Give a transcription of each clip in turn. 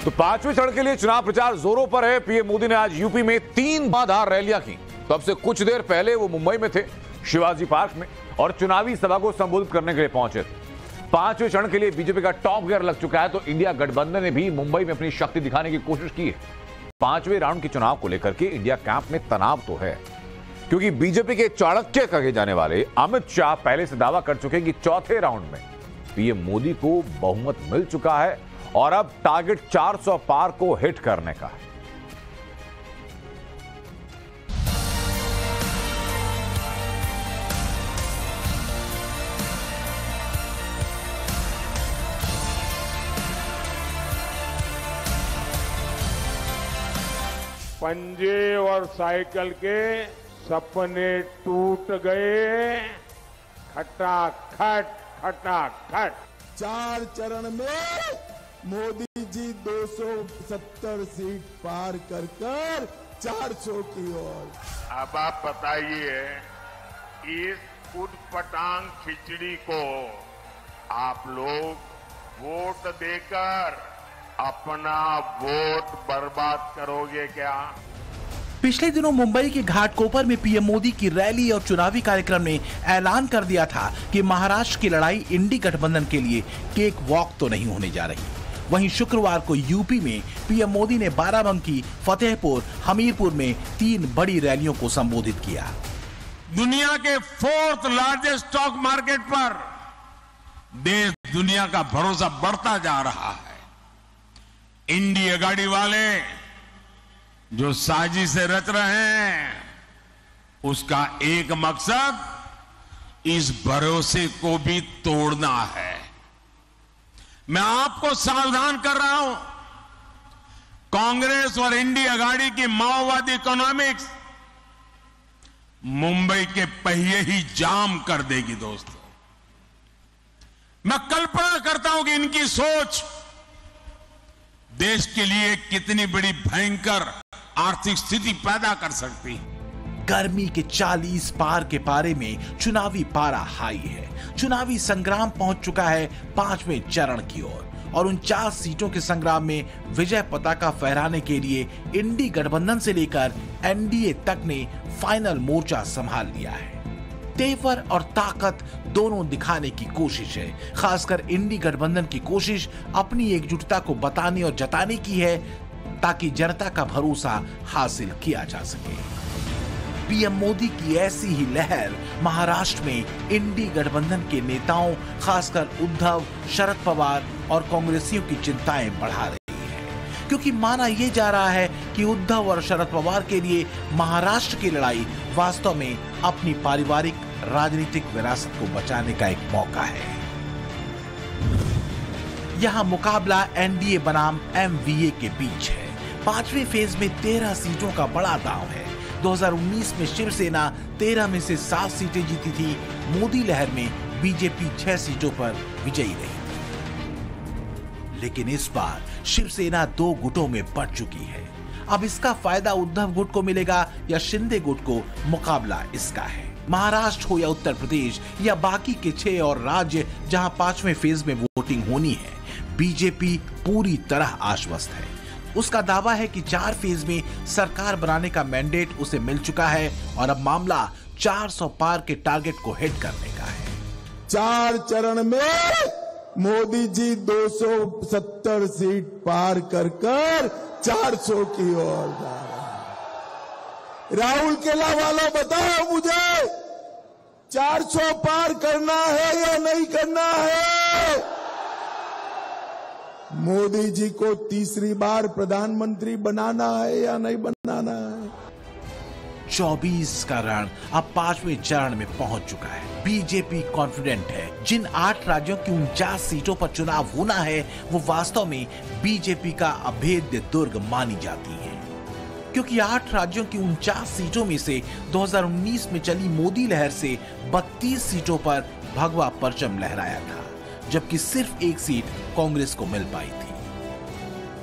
तो पांचवें चरण के लिए चुनाव प्रचार जोरों पर है। पीएम मोदी ने आज यूपी में 3 बाधार रैलियां की। तो अब से कुछ देर पहले वो मुंबई में थे, शिवाजी पार्क में, और चुनावी सभा को संबोधित करने के लिए पहुंचे थे। पांचवें चरण के लिए बीजेपी का टॉप गियर लग चुका है, तो इंडिया गठबंधन ने भी मुंबई में अपनी शक्ति दिखाने की कोशिश की है। पांचवें राउंड के चुनाव को लेकर के इंडिया कैंप में तनाव तो है, क्योंकि बीजेपी के चाणक्य कहे जाने वाले अमित शाह पहले से दावा कर चुके हैं कि चौथे राउंड में पीएम मोदी को बहुमत मिल चुका है और अब टारगेट 400 पार को हिट करने का है। पंजे और साइकिल के सपने टूट गए, खटाखट खटाखट। 4 चरण में मोदी जी 270 सीट पार कर 400 की ओर। अब आप बताइए, इस उटपटांग खिचड़ी को आप लोग वोट देकर अपना वोट बर्बाद करोगे क्या? पिछले दिनों मुंबई के घाटकोपर में पीएम मोदी की रैली और चुनावी कार्यक्रम ने ऐलान कर दिया था कि महाराष्ट्र की लड़ाई इंडी गठबंधन के लिए केक वॉक तो नहीं होने जा रही। वहीं शुक्रवार को यूपी में पीएम मोदी ने बाराबंकी, फतेहपुर, हमीरपुर में 3 बड़ी रैलियों को संबोधित किया। दुनिया के 4th लार्जेस्ट स्टॉक मार्केट पर देश दुनिया का भरोसा बढ़ता जा रहा है। इंडी अगाड़ी वाले जो साजिशें रच रहे हैं, उसका एक मकसद इस भरोसे को भी तोड़ना है। मैं आपको सावधान कर रहा हूं, कांग्रेस और इंडी अगाड़ी की माओवादी इकोनॉमिक्स मुंबई के पहिए ही जाम कर देगी। दोस्तों, मैं कल्पना करता हूं कि इनकी सोच देश के लिए कितनी बड़ी भयंकर आर्थिक स्थिति पैदा कर सकती है। गर्मी के 40 पार के पारे में चुनावी पारा हाई है। चुनावी संग्राम पहुंच चुका है 5वें चरण की ओर और 49 सीटों के संग्राम में विजय पताका फहराने के लिए इंडी गठबंधन से लेकर एनडीए तक ने फाइनल मोर्चा संभाल लिया है। तेवर और ताकत दोनों दिखाने की कोशिश है। खासकर इंडी गठबंधन की कोशिश अपनी एकजुटता को बताने और जताने की है, ताकि जनता का भरोसा हासिल किया जा सके। पीएम मोदी की ऐसी ही लहर महाराष्ट्र में इंडी गठबंधन के नेताओं, खासकर उद्धव, शरद पवार और कांग्रेसियों की चिंताएं बढ़ा रही है, क्योंकि माना यह जा रहा है कि उद्धव और शरद पवार के लिए महाराष्ट्र की लड़ाई वास्तव में अपनी पारिवारिक राजनीतिक विरासत को बचाने का एक मौका है। यहां मुकाबला एनडीए बनाम एमवीए के बीच है। 5वें फेज में 13 सीटों का बड़ा दांव है। 2019 में शिवसेना 13 में से 7 सीटें जीती थी। मोदी लहर में बीजेपी 6 सीटों पर विजयी रही। लेकिन इस बार शिवसेना 2 गुटों में बंट चुकी है। अब इसका फायदा उद्धव गुट को मिलेगा या शिंदे गुट को? मुकाबला इसका है। महाराष्ट्र हो या उत्तर प्रदेश या बाकी के 6 और राज्य जहां 5वें फेज में वोटिंग होनी है, बीजेपी पूरी तरह आश्वस्त है। उसका दावा है कि 4 फेज में सरकार बनाने का मैंडेट उसे मिल चुका है और अब मामला 400 पार के टारगेट को हिट करने का है। 4 चरण में मोदी जी 270 सीट पार कर 400 की ओर जा रहा है। राहुल केला वालों, बताओ मुझे, 400 पार करना है या नहीं करना है? मोदी जी को तीसरी बार प्रधानमंत्री बनाना है या नहीं बनाना है? 24 का रण अब 5वें चरण में पहुंच चुका है। बीजेपी कॉन्फिडेंट है। जिन 8 राज्यों की 49 सीटों पर चुनाव होना है, वो वास्तव में बीजेपी का अभेद्य दुर्ग मानी जाती है, क्योंकि 8 राज्यों की 49 सीटों में से 2019 में चली मोदी लहर से 32 सीटों पर भगवा परचम लहराया था, जबकि सिर्फ 1 सीट कांग्रेस को मिल पाई थी।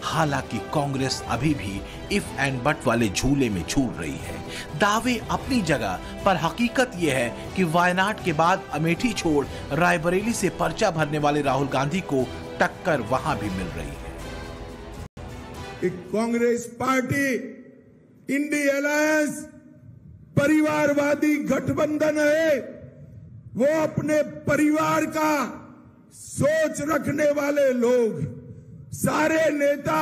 हालांकि कांग्रेस अभी भी इफ एंड बट वाले झूले में झूल रही है। दावे अपनी जगह, पर हकीकत यह है कि वायनाड के बाद अमेठी छोड़ रायबरेली से पर्चा भरने वाले राहुल गांधी को टक्कर वहां भी मिल रही है। कि कांग्रेस पार्टी इंडी अलायंस परिवारवादी गठबंधन है। वो अपने परिवार का सोच रखने वाले लोग, सारे नेता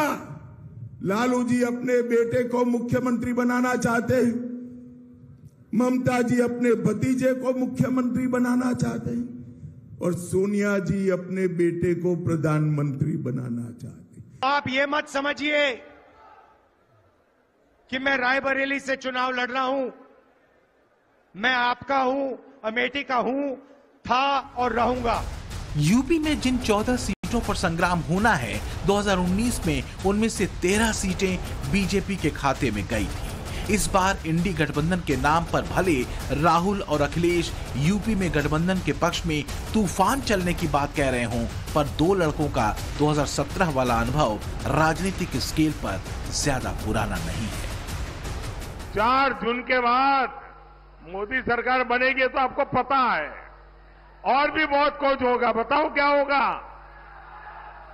लालू जी अपने बेटे को मुख्यमंत्री बनाना चाहते हैं, ममता जी अपने भतीजे को मुख्यमंत्री बनाना चाहते हैं और सोनिया जी अपने बेटे को प्रधानमंत्री बनाना चाहते हैं। आप ये मत समझिए कि मैं रायबरेली से चुनाव लड़ रहा हूं। मैं आपका हूं, अमेठी का हूं, था और रहूंगा। यूपी में जिन 14 सीटों पर संग्राम होना है, 2019 में उनमें से 13 सीटें बीजेपी के खाते में गई थी। इस बार इंडी गठबंधन के नाम पर भले राहुल और अखिलेश यूपी में गठबंधन के पक्ष में तूफान चलने की बात कह रहे हों, पर दो लड़कों का 2017 वाला अनुभव राजनीतिक स्केल पर ज्यादा पुराना नहीं है। 4 जून के बाद मोदी सरकार बनेगी तो आपको पता है, और भी बहुत कुछ होगा। बताओ क्या होगा?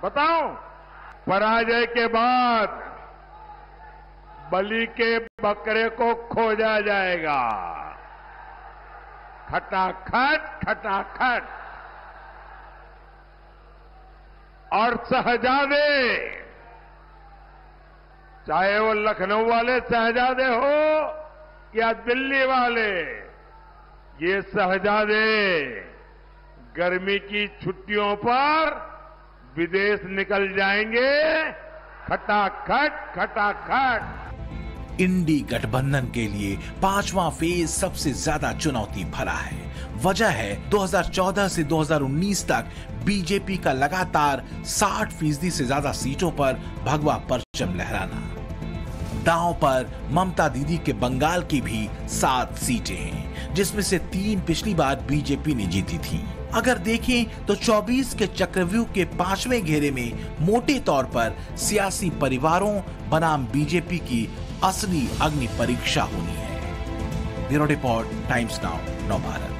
बताओ। पराजय के बाद बलि के बकरे को खोजा जाएगा। खटाखट खटाखट। और शहजादे, चाहे वो लखनऊ वाले शहजादे हो या दिल्ली वाले, ये शहजादे गर्मी की छुट्टियों पर विदेश निकल जाएंगे। खटाखट खटाखट। इंडी गठबंधन के लिए 5वां फेज सबसे ज्यादा चुनौती भरा है। वजह है 2014 से 2019 तक बीजेपी का लगातार 60% से ज्यादा सीटों पर भगवा परचम लहराना। दांव पर ममता दीदी के बंगाल की भी 7 सीटें हैं, जिसमें से 3 पिछली बार बीजेपी ने जीती थी। अगर देखें तो 24 के चक्रव्यूह के 5वें घेरे में मोटे तौर पर सियासी परिवारों बनाम बीजेपी की असली अग्नि परीक्षा होनी है। Bureau report, times now, Navbharat.